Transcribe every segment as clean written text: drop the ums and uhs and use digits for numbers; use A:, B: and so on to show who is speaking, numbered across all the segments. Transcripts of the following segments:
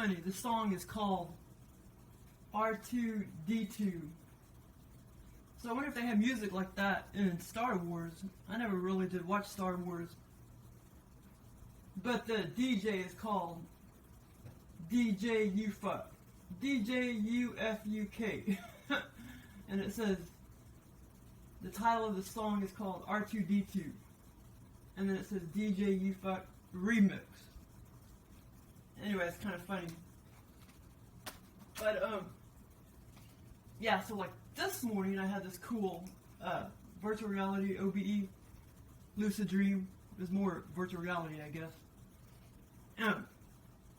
A: funny. The song is called R2-D2. So I wonder if they have music like that in Star Wars. I never really did watch Star Wars. But the DJ is called DJ Ufuk. DJ U-F-U-K. And it says, the title of the song is called R2-D2. And then it says DJ Ufuk Remix. Anyway, it's kind of funny. But, yeah, so like this morning I had this cool virtual reality OBE lucid dream. It was more virtual reality, I guess.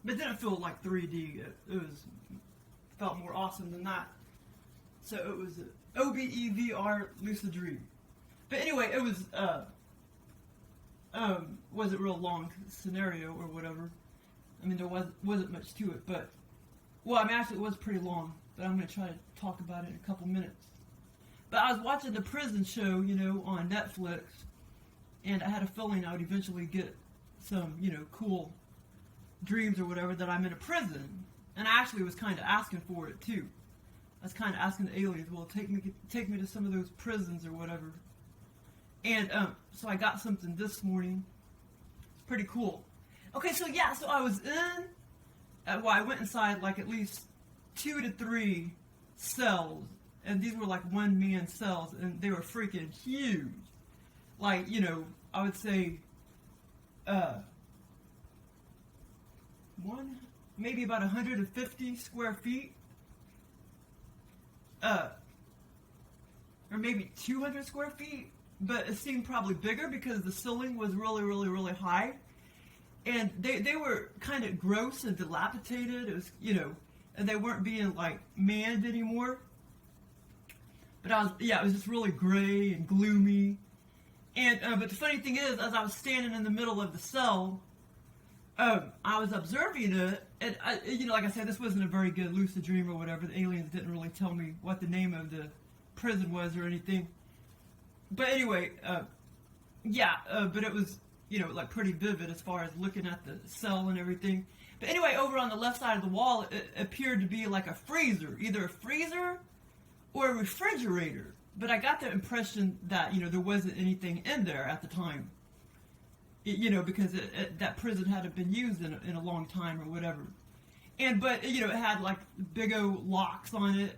A: But it didn't feel like 3D. It felt more awesome than that. So it was an OBE-VR lucid dream. But anyway, it was wasn't real long scenario or whatever. I mean, there wasn't much to it, but well, I mean, actually, it was pretty long. But I'm going to try to talk about it in a couple minutes. But I was watching the prison show, you know, on Netflix, and I had a feeling I would eventually get some, you know, cool dreams or whatever that I'm in a prison. And I actually was kind of asking for it too. I was kind of asking the aliens, well, take me to some of those prisons or whatever. And so I got something this morning. It's pretty cool. Okay, so yeah, so I was in. Well, I went inside like at least 2 to 3 cells, and these were like one-man cells, and they were freaking huge. Like, you know, I would say, maybe about 150 square feet, or maybe 200 square feet, but it seemed probably bigger because the ceiling was really, really, really high, and they were kind of gross and dilapidated. It was, you know, and they weren't being like manned anymore. But it was just really gray and gloomy. And but the funny thing is, as I was standing in the middle of the cell, I was observing it, and you know, like I said, this wasn't a very good lucid dream or whatever. The aliens didn't really tell me what the name of the prison was or anything. But anyway, but it was, you know, like pretty vivid as far as looking at the cell and everything. But anyway, over on the left side of the wall, it appeared to be like a freezer, either a freezer or a refrigerator. But I got the impression that, you know, there wasn't anything in there at the time. You know, because that prison hadn't been used in a long time or whatever. But, you know, it had like big old locks on it.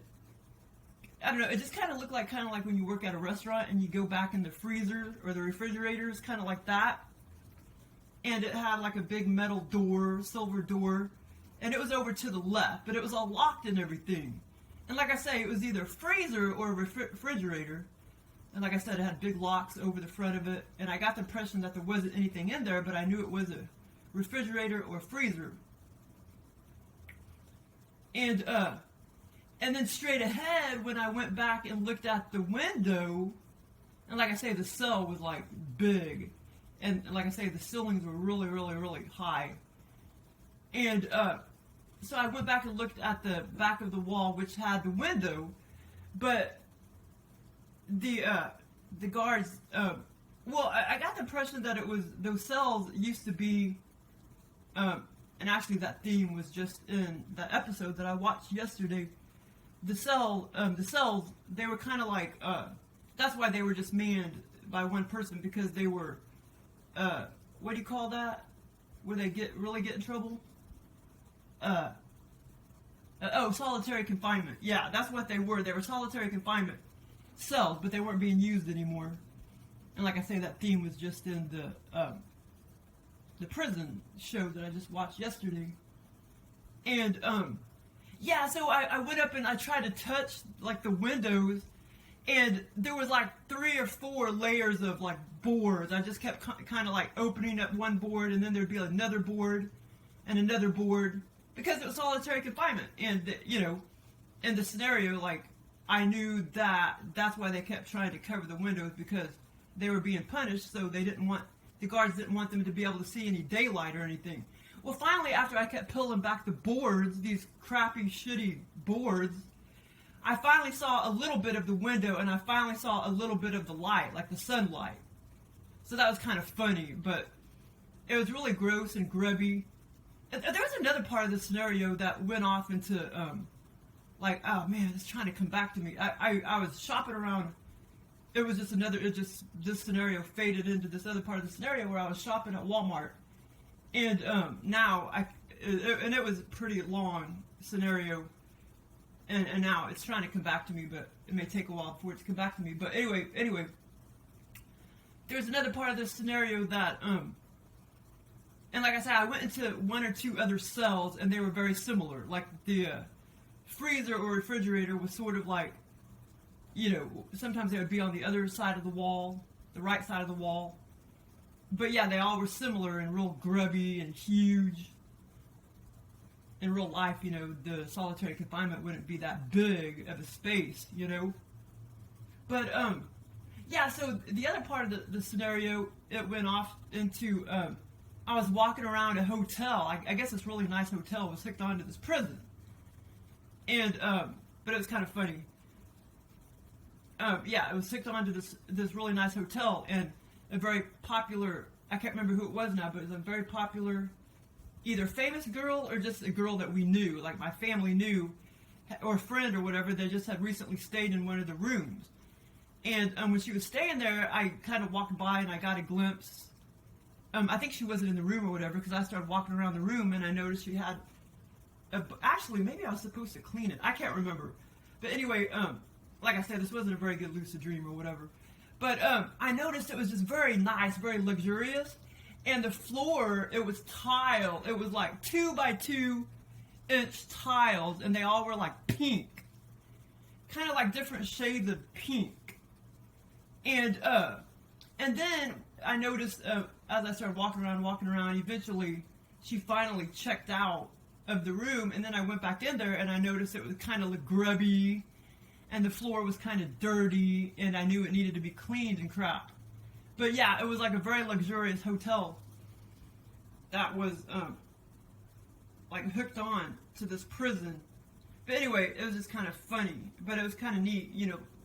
A: I don't know, it just kind of looked like when you work at a restaurant and you go back in the freezer or the refrigerators, kind of like that. And it had like a big metal door, silver door, and it was over to the left, but it was all locked and everything. And like I say, it was either a freezer or a refrigerator. And like I said, it had big locks over the front of it, and I got the impression that there wasn't anything in there, but I knew it was a refrigerator or freezer. And then straight ahead, when I went back and looked at the window, and like I say, the cell was like big. And like I say, the ceilings were really, really, really high. And so I went back and looked at the back of the wall, which had the window, but the guards, I got the impression that it was, those cells used to be, and actually that theme was just in the episode that I watched yesterday. The cells, they were kind of like, that's why they were just manned by one person, because they were, what do you call that? Where they really get in trouble? Solitary confinement. Yeah, that's what they were. They were solitary confinement cells, but they weren't being used anymore. And like I say, that theme was just in the prison show that I just watched yesterday. And, so I went up and I tried to touch, like, the windows, and there was, like, 3 or 4 layers of, like, boards. I just kept kind of, like, opening up one board, and then there'd be another board, and another board, because it was solitary confinement. And, you know, in the scenario, like, I knew that that's why they kept trying to cover the windows, because they were being punished, so the guards didn't want them to be able to see any daylight or anything. Well, finally, after I kept pulling back the boards, these crappy, shitty boards, I finally saw a little bit of the window, and I finally saw a little bit of the light, like the sunlight. So that was kind of funny, but it was really gross and grubby. There was another part of the scenario that went off into, like, oh man, it's trying to come back to me. I was shopping around. It was just this scenario faded into this other part of the scenario where I was shopping at Walmart. And and it was a pretty long scenario. And now it's trying to come back to me, but it may take a while before it to come back to me. But anyway, there's another part of this scenario that, and like I said, I went into one or two other cells, and they were very similar. Like the freezer or refrigerator was sort of like, sometimes they would be on the other side of the wall, the right side of the wall. But yeah, they all were similar and real grubby and huge. In real life, the solitary confinement wouldn't be that big of a space, But, yeah, so the other part of the scenario, it went off into, I was walking around a hotel. I guess this really nice hotel was hooked onto this prison. And, but it was kind of funny. Yeah, it was hooked onto this really nice hotel, and a very popular, I can't remember who it was now, but it was a very popular either famous girl or just a girl that we knew, like my family knew, or a friend or whatever. They just had recently stayed in one of the rooms. And when she was staying there, I kind of walked by and I got a glimpse. I think she wasn't in the room or whatever, because I started walking around the room and I noticed she had, actually, maybe I was supposed to clean it. I can't remember. But anyway, like I said, this wasn't a very good lucid dream or whatever. But I noticed it was just very nice, very luxurious. And the floor, it was tile. It was like 2 by 2 inch tiles, and they all were like pink, kind of like different shades of pink. And then I noticed as I started walking around, eventually she finally checked out of the room, and then I went back in there and I noticed it was kind of grubby, and the floor was kind of dirty, and I knew it needed to be cleaned and crap. But yeah, it was like a very luxurious hotel that was like hooked on to this prison. But anyway, it was just kind of funny, but it was kind of neat,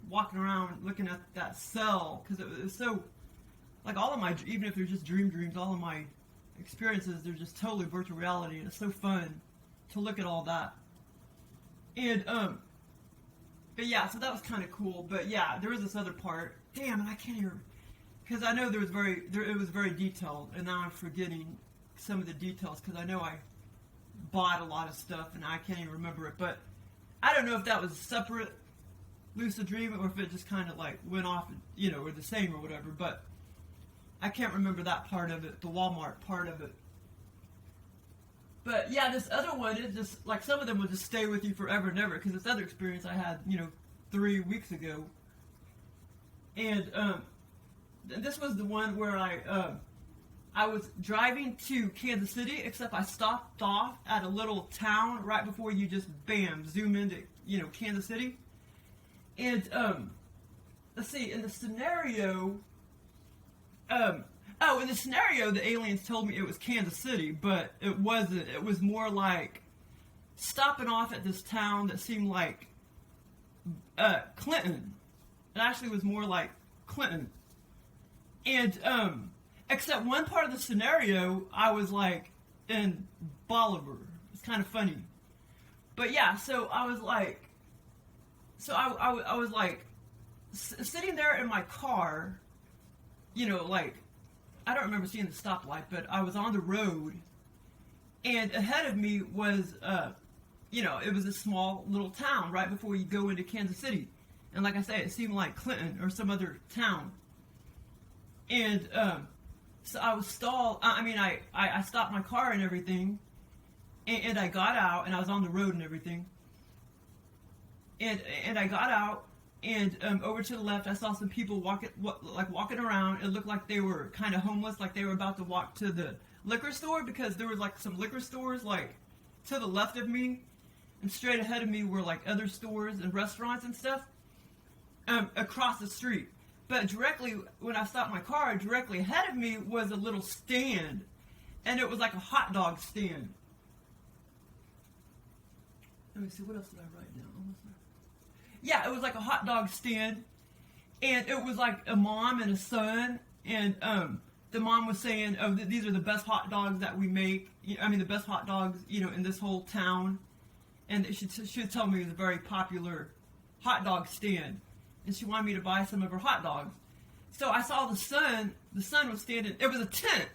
A: walking around looking at that cell, because it was so, like all of my, even if they're just dreams, all of my experiences, they're just totally virtual reality, and it's so fun to look at all that. And but yeah, so that was kind of cool. But yeah, there was this other part. Damn, and I can't hear. Because I know it was very detailed, and now I'm forgetting some of the details, because I know I bought a lot of stuff, and I can't even remember it. But I don't know if that was a separate lucid dream, or if it just kind of like went off, or the same or whatever. But I can't remember that part of it, the Walmart part of it. But yeah, this other one, it just, like, some of them will just stay with you forever and ever, because this other experience I had, 3 weeks ago. And, this was the one where I was driving to Kansas City, except I stopped off at a little town right before you just, bam, zoom into, Kansas City. And, let's see, in the scenario, in the scenario, the aliens told me it was Kansas City, but it wasn't. It was more like stopping off at this town that seemed like Clinton. It actually was more like Clinton. And, except one part of the scenario, I was like in Bolivar. It's kind of funny. But yeah, so I was like, I was like sitting there in my car, like, I don't remember seeing the stoplight, but I was on the road, and ahead of me was, it was a small little town right before you go into Kansas City. And like I say, it seemed like Clinton or some other town. And so I was stalled. I stopped my car and everything, and I got out, and I was on the road and everything. And I got out, and over to the left, I saw some people walking around. It looked like they were kind of homeless, like they were about to walk to the liquor store, because there was like some liquor stores like to the left of me, and straight ahead of me were like other stores and restaurants and stuff across the street. But directly, when I stopped my car, directly ahead of me was a little stand, and it was like a hot dog stand. Let me see, what else did I write down? Yeah, it was like a hot dog stand, and it was like a mom and a son, and the mom was saying, oh, these are the best hot dogs that we make. I mean, the best hot dogs, in this whole town. And she would tell me it was a very popular hot dog stand. And she wanted me to buy some of her hot dogs. So I saw the son was standing, it was a tent.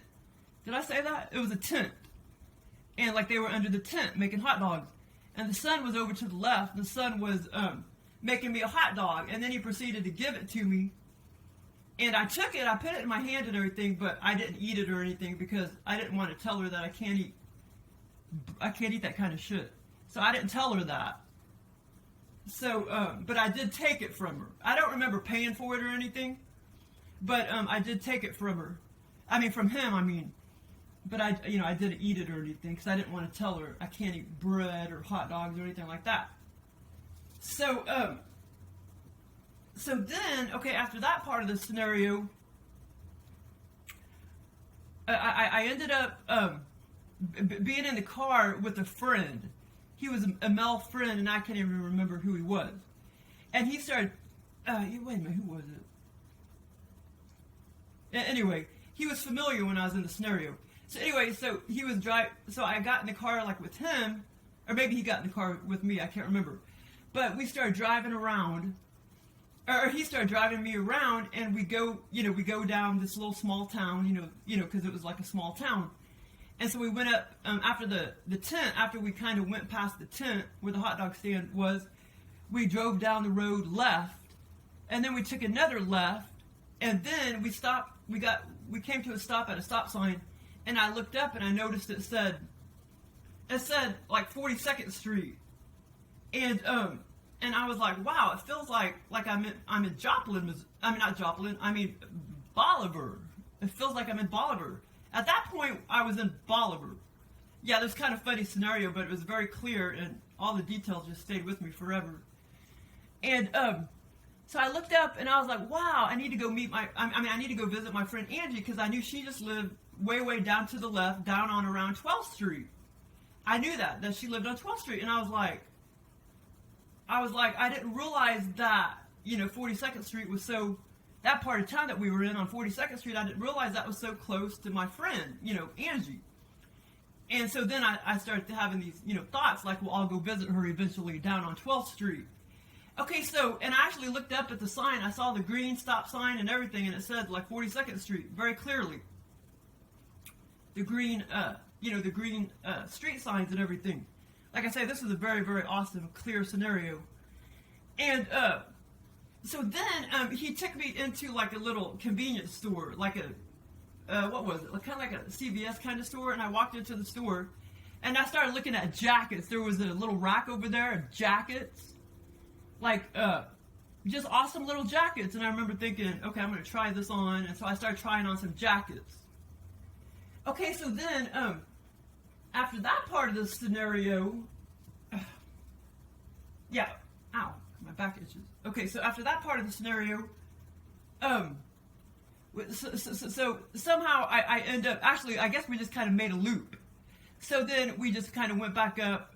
A: Did I say that? It was a tent. And like they were under the tent making hot dogs. And the son was over to the left. The son was making me a hot dog. And then he proceeded to give it to me. And I took it, I put it in my hand and everything, but I didn't eat it or anything because I didn't want to tell her that I can't eat that kind of shit. So I didn't tell her that. So, but I did take it from her. I don't remember paying for it or anything, but I did take it from her. I mean, from him, I mean. But I didn't eat it or anything because I didn't want to tell her I can't eat bread or hot dogs or anything like that. So, so then, okay, after that part of the scenario, I ended up being in the car with a friend. He was a male friend, and I can't even remember who he was. And he started, wait a minute, who was it? Anyway, he was familiar when I was in the scenario. So anyway, so he was so I got in the car like with him, or maybe he got in the car with me, I can't remember. But we started driving around, or he started driving me around, and we go down this little small town, because it was like a small town. And so we went up, after the tent, after we kind of went past the tent where the hot dog stand was, we drove down the road left, and then we took another left, and then we stopped, we came to a stop at a stop sign, and I looked up and I noticed it said like 42nd Street. And I was like, wow, it feels like I'm in Joplin, not Joplin, I mean Bolivar. It feels like I'm in Bolivar. At that point, I was in Bolivar. Yeah, it was kind of funny scenario, but it was very clear, and all the details just stayed with me forever. And so I looked up, and I was like, wow, I need to go I need to go visit my friend Angie, because I knew she just lived way down to the left, down on around 12th Street. I knew that she lived on 12th Street, and I was like, I didn't realize that, 42nd Street was so, that part of town that we were in on 42nd Street, I didn't realize that was so close to my friend, Angie. And so then I started having these, thoughts like, well, I'll go visit her eventually down on 12th Street. Okay, so, and I actually looked up at the sign, I saw the green stop sign and everything, and it said like 42nd Street, very clearly. The green, the green street signs and everything. Like I say, this was a very, very awesome, clear scenario. And, so then he took me into like a little convenience store, like what was it? Kind of like a CVS kind of store. And I walked into the store, and I started looking at jackets. There was a little rack over there of jackets, like just awesome little jackets. And I remember thinking, okay, I'm going to try this on. And so I started trying on some jackets. Okay, so then after that part of the scenario, yeah, ow. My back itches. Okay, so after that part of the scenario, so somehow I end up, actually, I guess we just kind of made a loop. So then we just kind of went back up,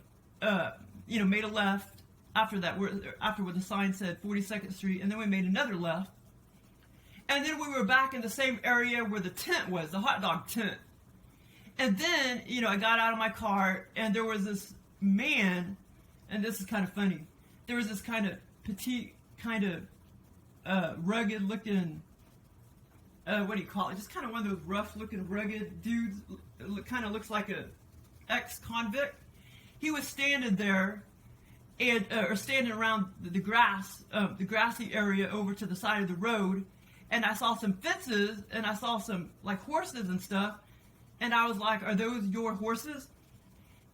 A: made a left after that, after where the sign said 42nd Street, and then we made another left. And then we were back in the same area where the tent was, the hot dog tent. And then, I got out of my car, and there was this man, and this is kind of funny. There was this kind of petite, kind of rugged looking, what do you call it? Just kind of one of those rough looking, rugged dudes. Kind of looks like a ex-convict. He was standing there, and or standing around the grass, the grassy area over to the side of the road. And I saw some fences, and I saw some like horses and stuff. And I was like, "Are those your horses?"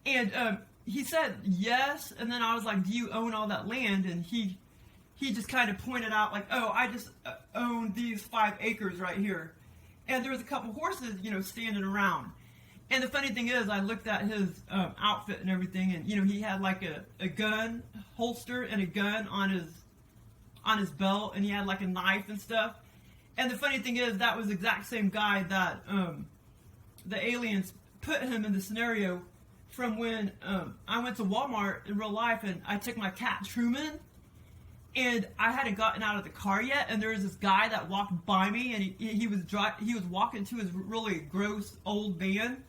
A: And he said yes, and then I was like, do you own all that land? And he just kind of pointed out like, oh, I just own these 5 acres right here. And there was a couple horses, standing around. And the funny thing is, I looked at his outfit and everything, and he had like a gun holster and a gun on his belt, and he had like a knife and stuff. And the funny thing is, that was the exact same guy that the aliens put him in the scenario from when I went to Walmart in real life, and I took my cat Truman, and I hadn't gotten out of the car yet, and there was this guy that walked by me, and he was walking to his really gross old van,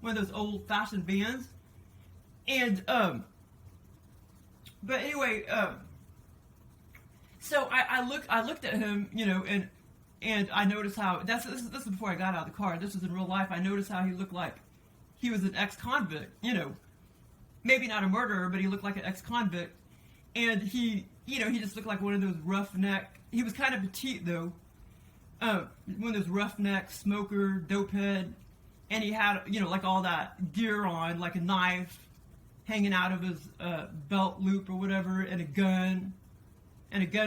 A: one of those old-fashioned vans, and but anyway, so I looked at him, you know, and I noticed how this is before I got out of the car. This was in real life. I noticed how he looked like he was an ex-convict, you know, maybe not a murderer, but he looked like an ex-convict, and he just looked like one of those roughneck. He was kind of petite though, one of those roughneck smoker, dopehead, and he had, you know, like all that gear on, like a knife hanging out of his belt loop or whatever, and a gun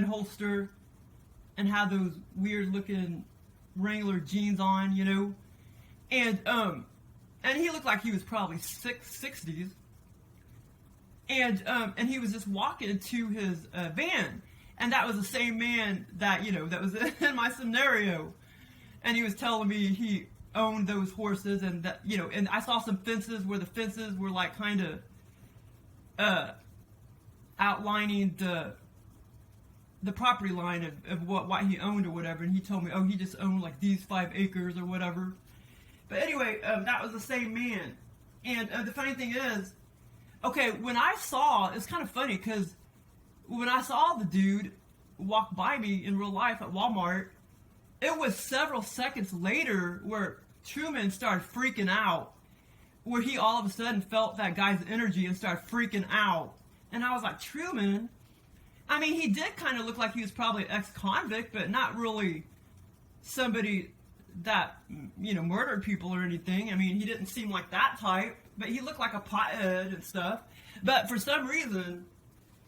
A: holster, and had those weird looking Wrangler jeans on, you know, and he looked like he was probably 60s, and he was just walking to his van, and that was the same man that, you know, that was in my scenario, and he was telling me he owned those horses, and that, you know, and I saw some fences where the fences were like kind of outlining the property line of what he owned or whatever, and he told me, oh, he just owned like these 5 acres or whatever. But anyway, that was the same man. And the funny thing is, okay, when I saw, it's kind of funny because when I saw the dude walk by me in real life at Walmart, it was several seconds later where Truman started freaking out, where he all of a sudden felt that guy's energy and started freaking out. And I was like, Truman? I mean, he did kind of look like he was probably an ex-convict, but not really somebody that, you know, murdered people or anything. I mean, he didn't seem like that type, but he looked like a pothead and stuff. But for some reason,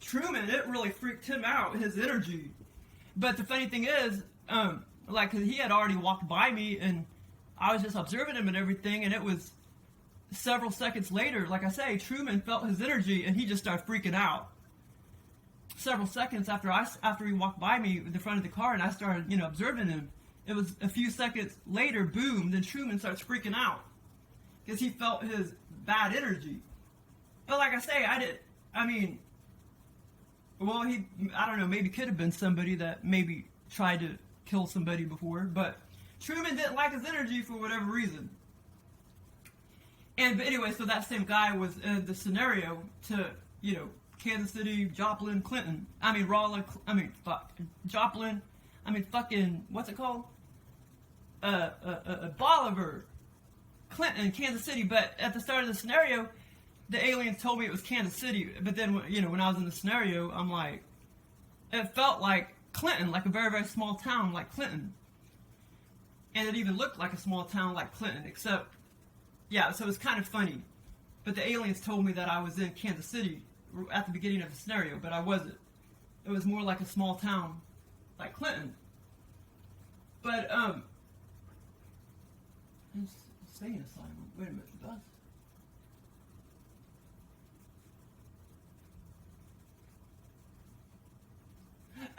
A: Truman, it really freaked him out, his energy. But the funny thing is, like, 'cause he had already walked by me, and I was just observing him and everything, and it was several seconds later, like I say, Truman felt his energy, and he just started freaking out. Several seconds after he walked by me in the front of the car, and I started, you know, observing him, it was a few seconds later, boom, then Truman starts freaking out because he felt his bad energy. But like I say, I don't know, maybe could have been somebody that maybe tried to kill somebody before, but Truman didn't like his energy for whatever reason. But anyway, so that same guy was in the scenario to, you know, Kansas City, Joplin, Clinton. Joplin. Fucking, what's it called? Bolivar, Clinton, Kansas City. But at the start of the scenario, the aliens told me it was Kansas City. But then, you know, when I was in the scenario, I'm like, it felt like Clinton, like a very, very small town like Clinton. And it even looked like a small town like Clinton, except, yeah, so it was kind of funny. But the aliens told me that I was in Kansas City at the beginning of the scenario, but I wasn't. It was more like a small town like Clinton. But, insane asylum. Wait a minute, the bus.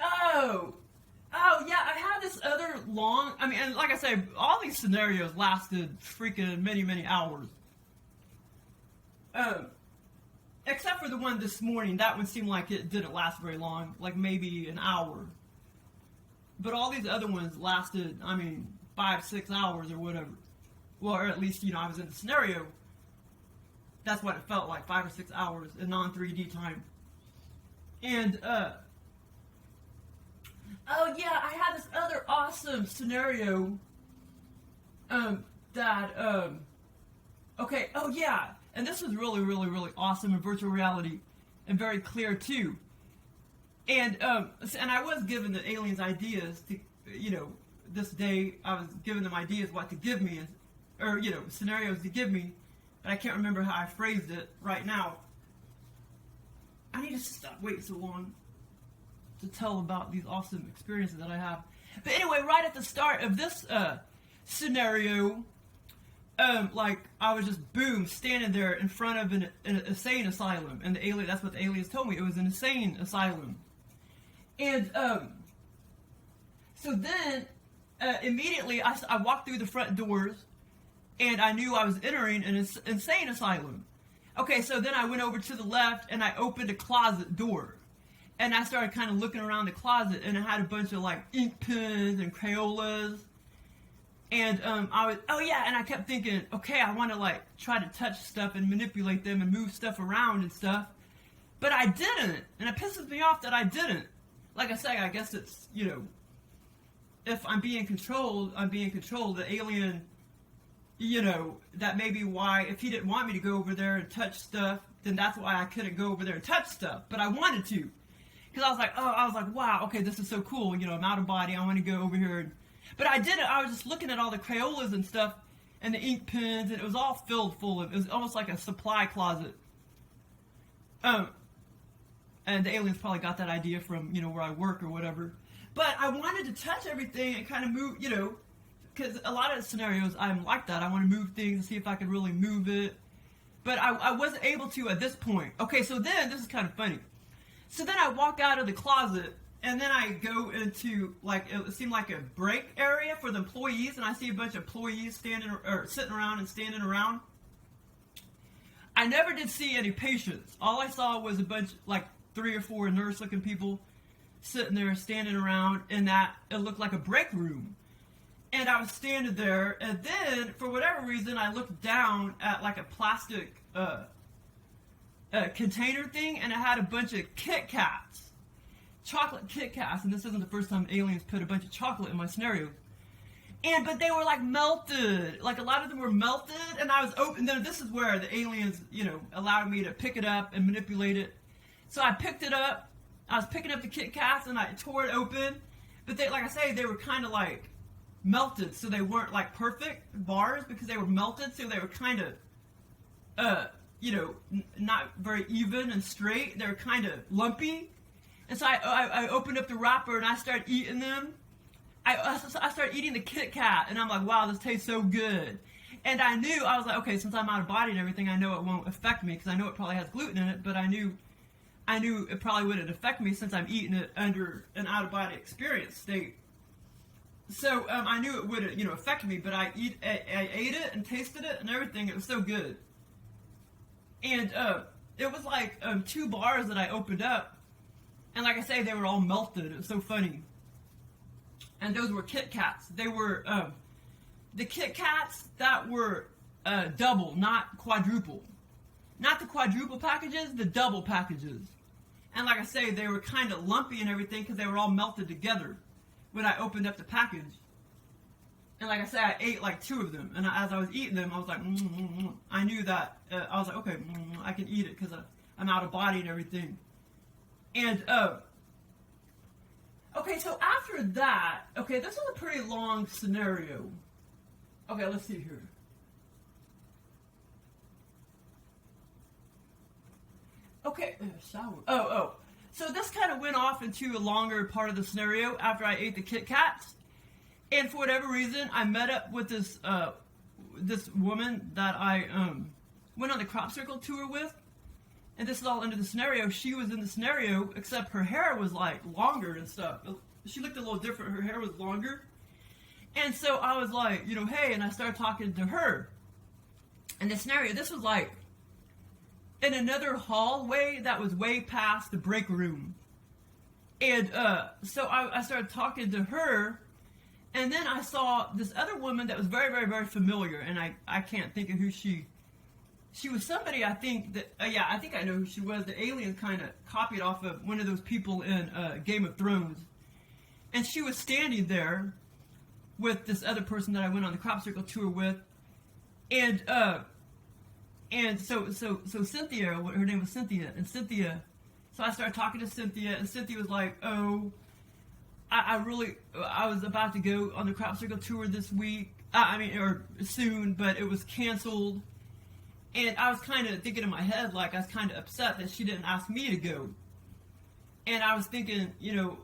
A: Oh, yeah, I had this other long, and like I say, all these scenarios lasted freaking many, many hours. Except for the one this morning, that one seemed like it didn't last very long, like maybe an hour. But all these other ones lasted, 5-6 hours or whatever. Well, or at least, you know, I was in the scenario. That's what it felt like, 5 or 6 hours in non-3D time. And, oh yeah, I had this other awesome scenario, okay, oh yeah, and this was really, really, really awesome in virtual reality, and very clear too. And I was giving the aliens ideas to, you know, this day I was giving them ideas what to give me, or, you know, scenarios to give me, but I can't remember how I phrased it right now. I need to stop waiting so long to tell about these awesome experiences that I have. But anyway, right at the start of this scenario, like, I was just, boom, standing there in front of an insane asylum, and the alien, that's what the aliens told me, it was an insane asylum. And, so then, immediately, I walked through the front doors, and I knew I was entering an insane asylum. Okay, so then I went over to the left, and I opened a closet door. And I started kind of looking around the closet, and it had a bunch of like ink pens and Crayolas. And and I kept thinking, okay, I want to like try to touch stuff and manipulate them and move stuff around and stuff. But I didn't. And it pisses me off that I didn't. Like I say, I guess it's, if I'm being controlled, I'm being controlled. The alien, that may be why, if he didn't want me to go over there and touch stuff, then that's why I couldn't go over there and touch stuff. But I wanted to. Because I was like, wow, okay, this is so cool. I'm out of body. I want to go over here. But I didn't. I was just looking at all the Crayolas and stuff and the ink pens, and it was all filled full of, it was almost like a supply closet. And the aliens probably got that idea from, where I work or whatever. But I wanted to touch everything and kind of move, because a lot of scenarios I'm like that. I want to move things and see if I can really move it. But I wasn't able to at this point. Okay, so then, this is kind of funny. So then I walk out of the closet, and then I go into, like, it seemed like a break area for the employees, and I see a bunch of employees sitting around and standing around. I never did see any patients. All I saw was a bunch, like, 3 or 4 nurse-looking people sitting there, standing around, and that it looked like a break room. And I was standing there, and then, for whatever reason, I looked down at, like, a plastic container thing, and it had a bunch of Kit Kats. Chocolate Kit Kats, and this isn't the first time aliens put a bunch of chocolate in my scenario. But they were like melted. Like a lot of them were melted, and I was open. This is where the aliens, allowed me to pick it up and manipulate it. So I picked it up. I was picking up the Kit Kats, and I tore it open. But they, like I say, they were kind of like melted, so they weren't like perfect bars because they were melted. So they were kind of, not very even and straight. They were kind of lumpy. And so I opened up the wrapper and I started eating them. I started eating the Kit Kat, and I'm like, wow, this tastes so good. And I was like, okay, since I'm out of body and everything, I know it won't affect me because I know it probably has gluten in it, but I knew it probably wouldn't affect me since I'm eating it under an out of body experience state. So I knew it wouldn't, affect me, but I ate it and tasted it and everything. It was so good. And it was like 2 bars that I opened up. And like I say, they were all melted. It was so funny. And those were Kit Kats. They were the Kit Kats that were double, not quadruple. Not the quadruple packages, the double packages. And like I say, they were kind of lumpy and everything because they were all melted together when I opened up the package. And like I say, I ate like 2 of them. And as I was eating them, I was like, I knew that. I was like, okay, I can eat it because I'm out of body and everything. And, okay, so after that, okay, this is a pretty long scenario. Okay, let's see here. Okay, shower. So this kind of went off into a longer part of the scenario after I ate the Kit Kats. And for whatever reason, I met up with this woman that I went on the crop circle tour with. And this is all under the scenario. She was in the scenario, except her hair was like longer and stuff. She looked a little different. Her hair was longer. And so I was like, hey, and I started talking to her. And the scenario, this was like in another hallway that was way past the break room. And so I started talking to her. And then I saw this other woman that was very, very, very familiar. And I can't think of who she was. Somebody, I think that, I think I know who she was. The alien kind of copied off of one of those people in Game of Thrones. And she was standing there with this other person that I went on the crop circle tour with. And so Cynthia, her name was Cynthia. And Cynthia, so I started talking to Cynthia. And Cynthia was like, oh, I was about to go on the crop circle tour this week. Or soon, but it was canceled. And I was kind of thinking in my head, like, I was kind of upset that she didn't ask me to go. And I was thinking,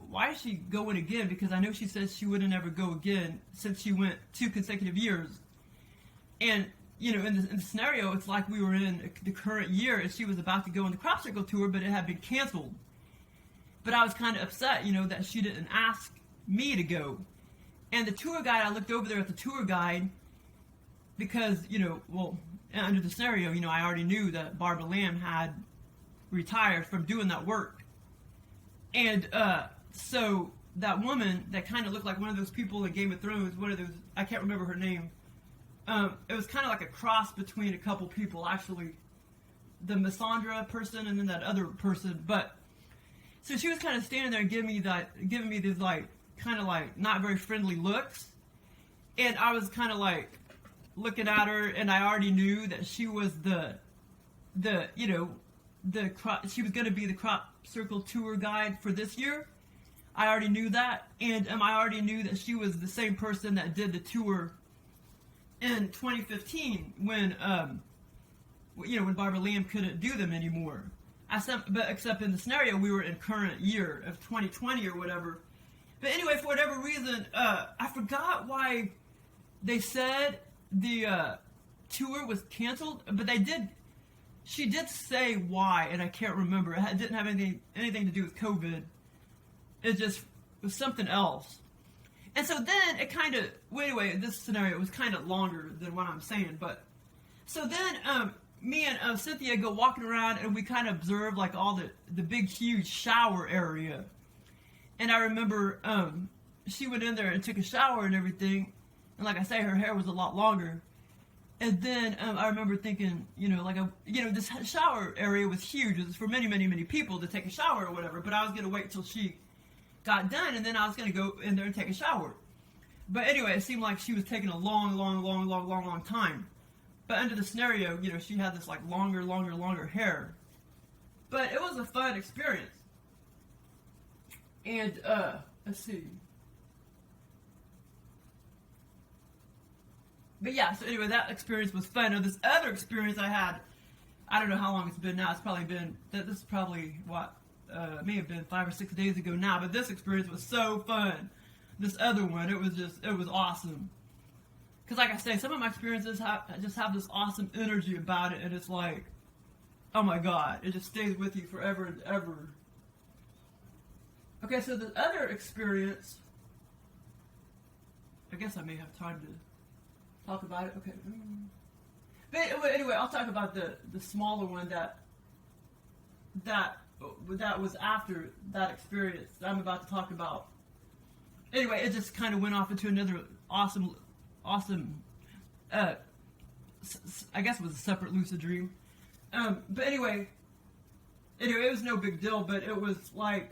A: why is she going again? Because I know she says she wouldn't ever go again since she went 2 consecutive years. And, in the scenario, it's like we were in the current year and she was about to go on the crop circle tour, but it had been canceled. But I was kind of upset, that she didn't ask me to go. And the tour guide, I looked over there at the tour guide because, under the scenario, I already knew that Barbara Lamb had retired from doing that work. And so that woman that kind of looked like one of those people in Game of Thrones, one of those, I can't remember her name. It was kind of like a cross between a couple people, actually. The Missandra person and then that other person. But so she was kind of standing there and giving me these like kind of like not very friendly looks, and I was kind of like looking at her, and I already knew that she was she was going to be the crop circle tour guide for this year. I already knew that, and I already knew that she was the same person that did the tour in 2015 when when Barbara Lamb couldn't do them anymore. Except in the scenario, we were in current year of 2020 or whatever. But anyway, for whatever reason, I forgot why they said the tour was canceled, but she did say why, and I can't remember. It didn't have anything to do with COVID. It just was something else. And so then it kind of, anyway, this scenario was kind of longer than what I'm saying, but so then me and Cynthia go walking around, and we kind of observe like all the big huge shower area. And I remember she went in there and took a shower and everything, and like I say, her hair was a lot longer. And then I remember thinking, this shower area was huge. It was for many, many, many people to take a shower or whatever. But I was going to wait till she got done, and then I was going to go in there and take a shower. But anyway, it seemed like she was taking a long time. But under the scenario, she had this like longer hair. But it was a fun experience. And let's see. But yeah, so anyway, that experience was fun. Now, this other experience I had, I don't know how long it's been now. It's probably been, this is probably, it may have been 5 or 6 days ago now. But this experience was so fun. This other one, it was awesome. Because like I say, some of my experiences just have this awesome energy about it. And it's like, oh my God, it just stays with you forever and ever. Okay, so the other experience, I guess I may have time to talk about it. Okay. But anyway, I'll talk about the smaller one that was after that experience that I'm about to talk about. Anyway, it just kind of went off into another awesome, I guess it was a separate lucid dream. But anyway, it was no big deal, but it was like,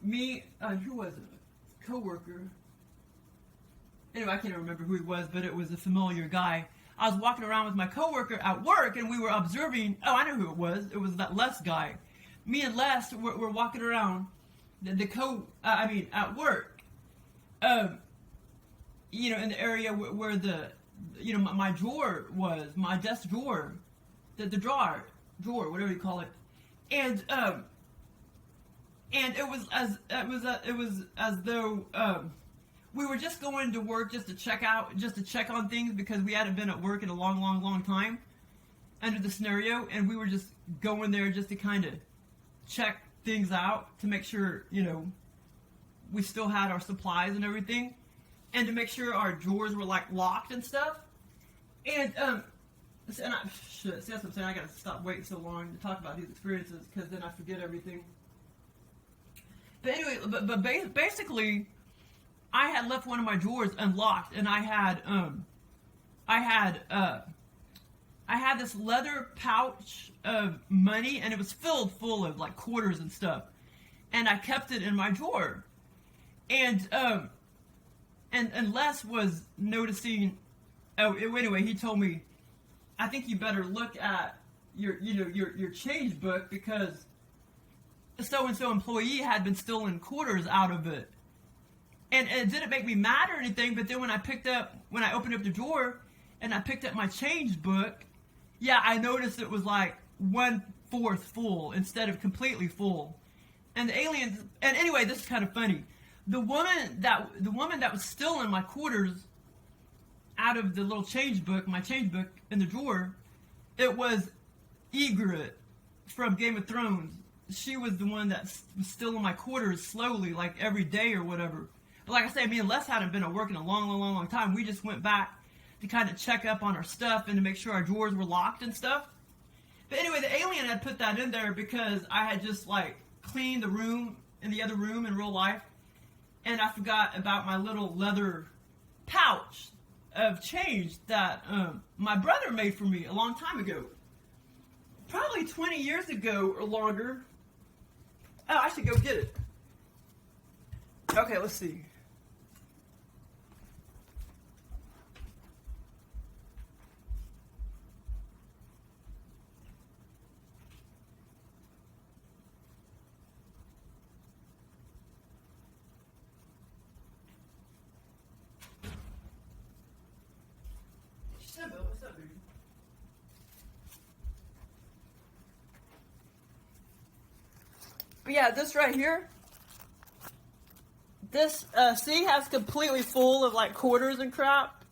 A: me, who was it? A coworker. Anyway, I can't remember who he was, but it was a familiar guy. I was walking around with my coworker at work, and we were observing. Oh, I know who it was. It was that Les guy. Me and Les were walking around at work. In the area where my drawer was, my desk drawer, the drawer, whatever you call it, and it was as though we were just going to work just to check on things because we hadn't been at work in a long time under the scenario, and we were just going there just to kind of check things out to make sure we still had our supplies and everything, and to make sure our drawers were like locked and stuff. And that's what I'm saying. I gotta stop waiting so long to talk about these experiences because then I forget everything. But anyway, but basically, I had left one of my drawers unlocked, and I had this leather pouch of money, and it was filled full of like quarters and stuff, and I kept it in my drawer, and Les was noticing. Oh, anyway, he told me, I think you better look at your change book because so-and-so employee had been stealing quarters out of it. And it didn't make me mad or anything, but then when I opened up the drawer and I picked up my change book, yeah, I noticed it was like 1/4 full instead of completely full. And the aliens, and anyway, this is kind of funny. The woman that was stealing my quarters out of the little change book, my change book in the drawer, it was Ygrett from Game of Thrones. She was the one that was stealing my quarters slowly, like every day or whatever. But like I say, me and Les hadn't been at work in a long time. We just went back to kind of check up on our stuff and to make sure our drawers were locked and stuff. But anyway, the alien had put that in there because I had just like cleaned the room in the other room in real life, and I forgot about my little leather pouch of change that my brother made for me a long time ago. Probably 20 years ago or longer. Oh, I should go get it. Okay, let's see. What's up, baby? But yeah, this right here, this C has completely full of like quarters and crap,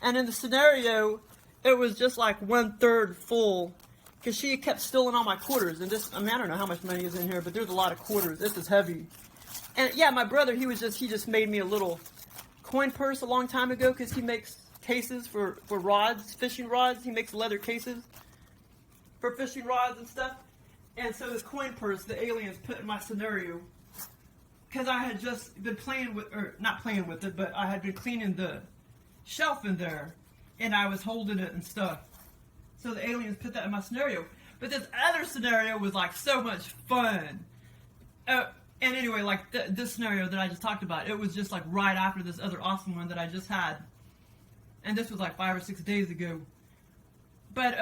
A: and in the scenario, it was just like 1/3 full, because she kept stealing all my quarters. And this, I mean, I don't know how much money is in here, but there's a lot of quarters. This is heavy. And yeah, my brother, he just made me a little coin purse a long time ago, because he makes cases for rods, fishing rods. He makes leather cases for fishing rods and stuff. And so this coin purse, the aliens put in my scenario, because I had just been playing with, or not playing with it, but I had been cleaning the shelf in there, and I was holding it and stuff. So the aliens put that in my scenario. But this other scenario was like so much fun. And anyway, like this scenario that I just talked about, it was just like right after this other awesome one that I just had. And this was like 5 or 6 days ago. But,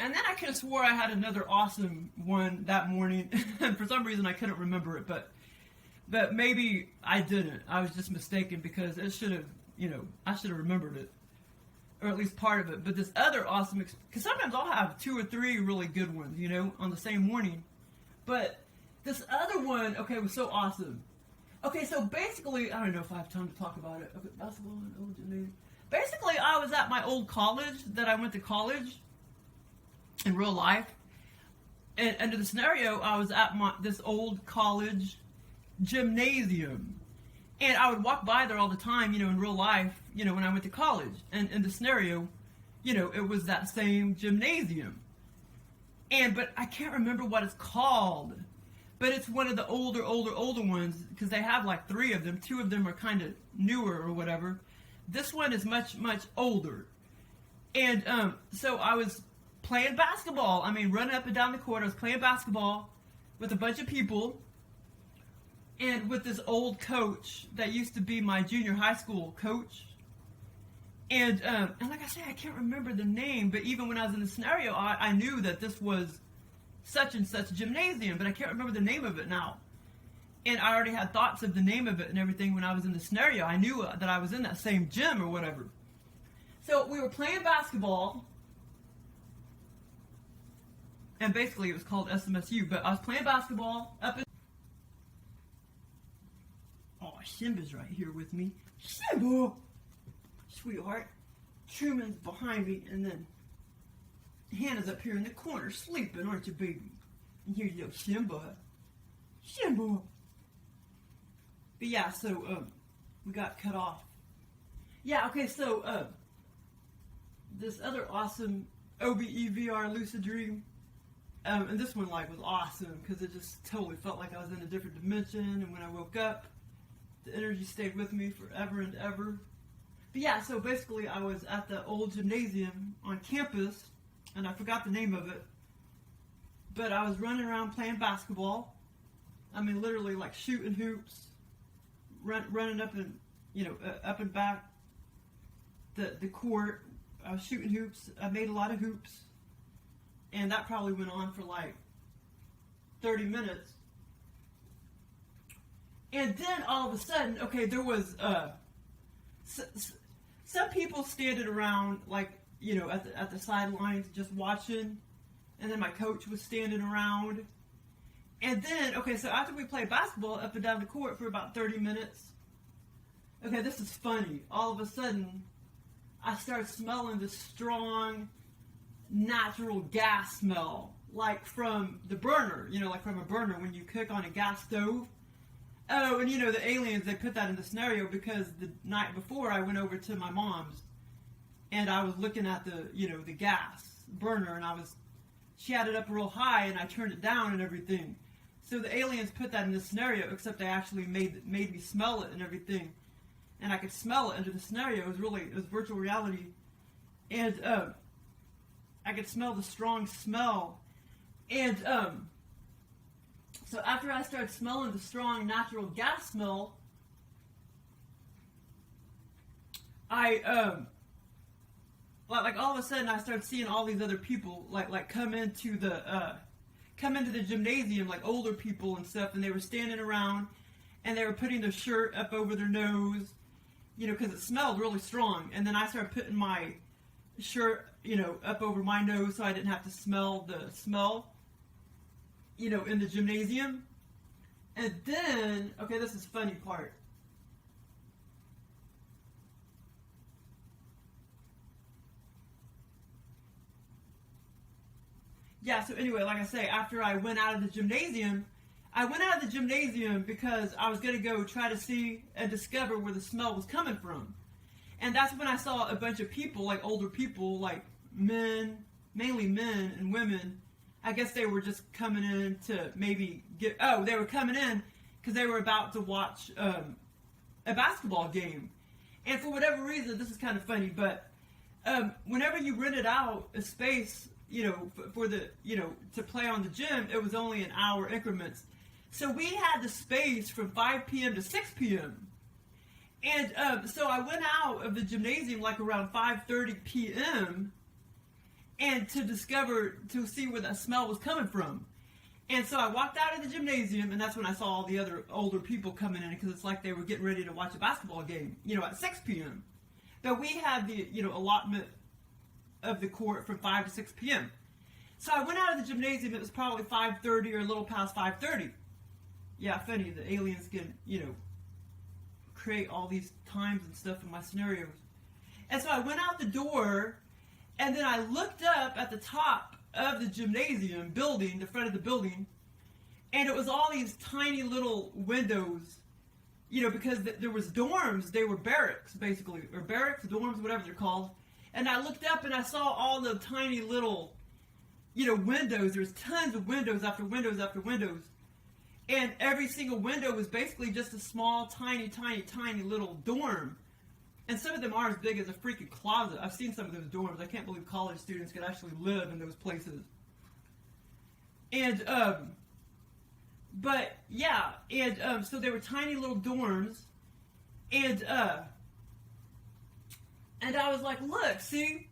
A: and then I could have swore I had another awesome one that morning. And for some reason I couldn't remember it. But maybe I didn't. I was just mistaken, because it should have, you know, I should have remembered it. Or at least part of it. But this other awesome, because sometimes I'll have 2 or 3 really good ones, you know, on the same morning. But this other one, okay, was so awesome. Okay, so basically, I don't know if I have time to talk about it. Okay, basketball and old gymnasium. Basically, I was at my old college that I went to college in real life. And under the scenario, I was at this old college gymnasium. And I would walk by there all the time, you know, in real life, you know, when I went to college. And in the scenario, you know, it was that same gymnasium. But I can't remember what it's called. But it's one of the older ones, because they have like 3 of them. 2 of them are kind of newer or whatever. This one is much older. And so I was playing basketball. I mean, running up and down the court. I was playing basketball with a bunch of people. And with this old coach that used to be my junior high school coach. And like I say, I can't remember the name. But even when I was in the scenario, I knew that this was such and such gymnasium, but I can't remember the name of it now. And I already had thoughts of the name of it and everything when I was in the scenario. I knew that I was in that same gym or whatever. So we were playing basketball, and basically it was called SMSU, but I was playing basketball up in... Oh, Simba's right here with me. Simba! Sweetheart. Truman's behind me, and then Hannah's up here in the corner sleeping, aren't you, baby? And here's your Simba. Simba! But yeah, so, we got cut off. Yeah, okay, so, this other awesome OBE-VR lucid dream, and this one, like, was awesome, because it just totally felt like I was in a different dimension, and when I woke up, the energy stayed with me forever and ever. But yeah, so basically I was at the old gymnasium on campus, and I forgot the name of it, but I was running around playing basketball. I mean, literally like shooting hoops, running up and, you know, up and back the court. I was shooting hoops. I made a lot of hoops, and that probably went on for like 30 minutes. And then all of a sudden, okay, there was some people standing around, like, you know, at the sidelines just watching, and then my coach was standing around. And then, okay, so after we played basketball up and down the court for about 30 minutes, okay, this is funny. All of a sudden, I started smelling this strong, natural gas smell, like from the burner, you know, like from a burner when you cook on a gas stove. Oh, and you know, the aliens, they put that in the scenario because the night before I went over to my mom's, and I was looking at the, you know, the gas burner, and I was she had it up real high and I turned it down and everything. So the aliens put that in this scenario, except they actually made me smell it and everything. And I could smell it under the scenario. It was virtual reality. And I could smell the strong smell. And so after I started smelling the strong natural gas smell, I like all of a sudden I started seeing all these other people like come into the gymnasium, like older people and stuff, and they were standing around and they were putting their shirt up over their nose, you know, because it smelled really strong. And then I started putting my shirt, you know, up over my nose so I didn't have to smell the smell, you know, in the gymnasium. And then, okay, this is the funny part. Yeah, so anyway, like I say, after I went out of the gymnasium because I was going to go try to see and discover where the smell was coming from. And that's when I saw a bunch of people, like older people, like men, mainly men and women. I guess they were just coming in to maybe they were coming in because they were about to watch a basketball game. And for whatever reason, this is kind of funny, but whenever you rented out a space, you know, for the, you know, to play on the gym, it was only an hour increments. So we had the space from 5 p.m. to 6 p.m. And so I went out of the gymnasium like around 5:30 p.m. and to see where that smell was coming from. And so I walked out of the gymnasium, and that's when I saw all the other older people coming in, because it's like they were getting ready to watch a basketball game, you know, at 6 p.m. But we had the, you know, allotment of the court from 5 to 6 p.m. So I went out of the gymnasium. It was probably 5:30 or a little past 5:30. Yeah, funny. The aliens can, you know, create all these times and stuff in my scenarios. And so I went out the door, and then I looked up at the top of the gymnasium building, the front of the building, and it was all these tiny little windows, you know, because there was dorms. They were barracks, basically, or barracks, dorms, whatever they're called. And I looked up and I saw all the tiny little, you know, windows. There's tons of windows after windows after windows. And every single window was basically just a small, tiny, tiny, tiny little dorm. And some of them are as big as a freaking closet. I've seen some of those dorms. I can't believe college students could actually live in those places. And, but, yeah. And, so they were tiny little dorms. And I was like, look, see,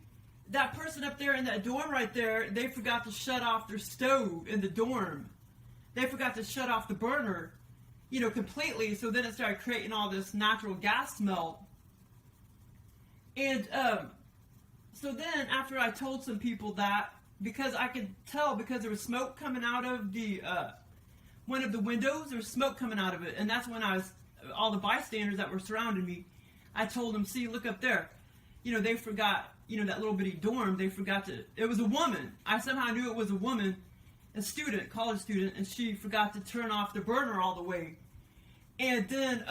A: that person up there in that dorm right there, they forgot to shut off their stove in the dorm. They forgot to shut off the burner, you know, completely. So then it started creating all this natural gas smell. And so then after I told some people that, because I could tell, because there was smoke coming out of the one of the windows, there was smoke coming out of it. And that's when all the bystanders that were surrounding me, I told them, see, look up there. You know, they forgot, you know, that little bitty dorm, they forgot to, it was a woman. I somehow knew it was a woman, a student, college student, and she forgot to turn off the burner all the way. And then,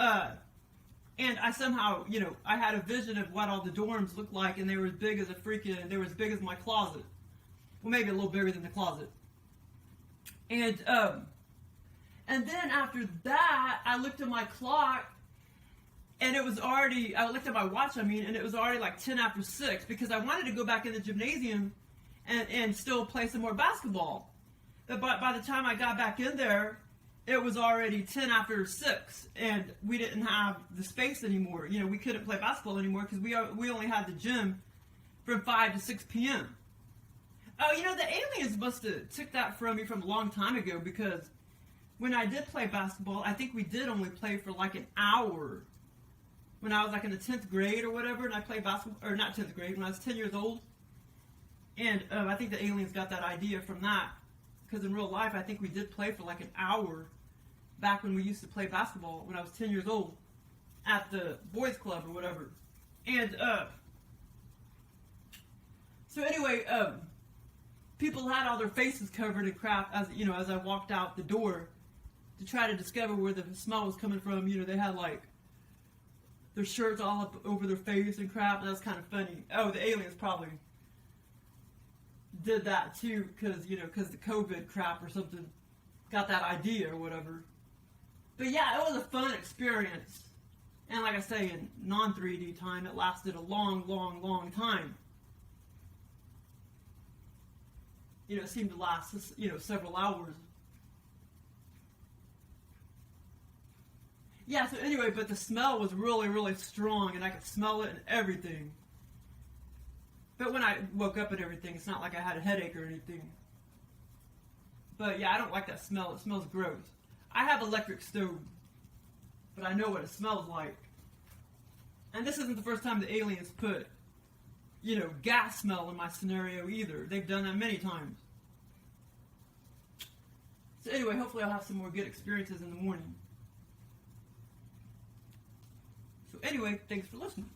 A: and I somehow, you know, I had a vision of what all the dorms looked like, and they were as big as they were as big as my closet. Well, maybe a little bigger than the closet. And then after that, I looked at my clock, and it was already, I looked at my watch, and it was already like 10 after 6, because I wanted to go back in the gymnasium and still play some more basketball. But by the time I got back in there, it was already 10 after 6, and we didn't have the space anymore. You know, we couldn't play basketball anymore because we only had the gym from 5 to 6 p.m. Oh, you know, the aliens must have took that from me from a long time ago, because when I did play basketball, I think we did only play for like an hour. When I was like in the 10th grade or whatever, and I played basketball, or not 10th grade, when I was 10 years old. And I think the aliens got that idea from that. Because in real life, I think we did play for like an hour back when we used to play basketball when I was 10 years old at the boys club or whatever. And so anyway, people had all their faces covered in crap as, you know, as I walked out the door to try to discover where the smell was coming from. You know, they had like their shirts all up over their face and crap. And that's kind of funny. Oh, the aliens probably did that too, because the COVID crap or something, got that idea or whatever. But yeah, it was a fun experience. And like I say, in non-3D time, it lasted a long, long, long time. It seemed to last, several hours. Yeah, so anyway, but the smell was really, really strong, and I could smell it and everything. But when I woke up and everything, it's not like I had a headache or anything. But yeah, I don't like that smell. It smells gross. I have electric stove, but I know what it smells like. And this isn't the first time the aliens put, gas smell in my scenario either. They've done that many times. So anyway, hopefully I'll have some more good experiences in the morning. So anyway, thanks for listening.